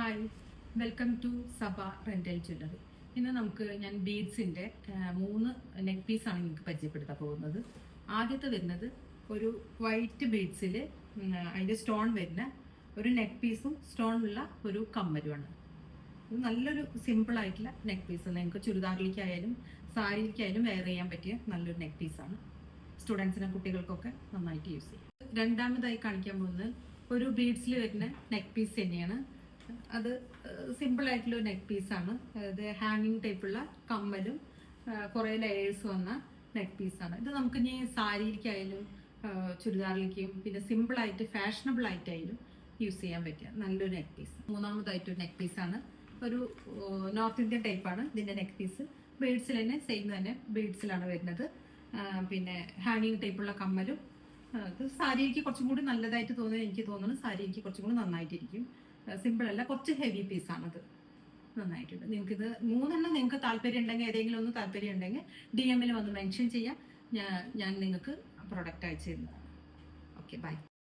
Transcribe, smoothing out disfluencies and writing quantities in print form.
Hi, welcome to സബ rental jewellery. ഇന്ന് ഞാൻ ബീഡ്സിന്റെ 3 നെക്ക് പീസാണ് നിങ്ങൾക്ക് പരിചയപ്പെടുത്താൻ പോകുന്നത്. ആദ്യത്തെ വരുന്നത് ഒരു വൈറ്റ് ബീഡ്സിൽ അതിന്റെ സ്റ്റോൺ വരുന്ന ഒരു നെക്ക് പീസും സ്റ്റോണുള്ള ഒരു കമ്മലുമാണ്. ഇത് നല്ലൊരു സിമ്പിൾ ആയിട്ടുള്ള നെക്ക് പീസ്. നിങ്ങൾക്ക് ചുരിദാറിലേക്കായാലും സാരിയിലേക്കായാലും വെയർ ചെയ്യാൻ പറ്റിയ നല്ലൊരു നെക്ക് പീസാണ്. സ്റ്റുഡൻസിനും കുട്ടികൾക്കൊക്കെ നന്നായിട്ട് യൂസ് ചെയ്യും. രണ്ടാമതായി കാണിക്കാൻ പോകുന്നത് ഒരു ബീഡ്സിൽ വരുന്ന നെക്ക് പീസ് തന്നെയാണ്. അത് സിമ്പിൾ ആയിട്ടുള്ള ഒരു നെക്ക് പീസാണ്. അത് ഹാങ്ങിങ് ടൈപ്പുള്ള കമ്മലും കുറേ ലെയേഴ്സ് വന്ന നെക്ക് പീസാണ്. ഇത് നമുക്ക് ഇനി സാരിയിലേക്കായാലും ചുരിദാറിലേക്കും പിന്നെ സിമ്പിൾ ആയിട്ട് ഫാഷനബിൾ ആയിട്ടായാലും യൂസ് ചെയ്യാൻ പറ്റിയ നല്ലൊരു നെക്ക് പീസ്. മൂന്നാമതായിട്ടൊരു നെക്ക് പീസാണ്. ഒരു നോർത്ത് ഇന്ത്യൻ ടൈപ്പാണ് ഇതിന്റെ നെക്ക് പീസ്. ബീഡ്സിൽ തന്നെ സെയിം തന്നെ ബീഡ്സിലാണ് വരുന്നത്. പിന്നെ ഹാങ്ങിങ് ടൈപ്പുള്ള കമ്മലും. ഇത് സാരിക്ക് കുറച്ചും കൂടി നല്ലതായിട്ട് എനിക്ക് തോന്നുന്നു സാരിക്ക് കുറച്ചും കൂടി നന്നായിട്ടിരിക്കും. സിമ്പിൾ അല്ല, കുറച്ച് ഹെവി പീസാണത്. നന്നായിട്ടുണ്ട്. നിങ്ങൾക്കിത് 3 നിങ്ങൾക്ക് താല്പര്യം ഉണ്ടെങ്കിൽ, ഏതെങ്കിലും ഒന്ന് താല്പര്യം ഉണ്ടെങ്കിൽ DM വന്ന് മെൻഷൻ ചെയ്യാം. ഞാൻ നിങ്ങൾക്ക് പ്രൊഡക്റ്റ് അയച്ചു തരുന്നതാണ്. Okay, by.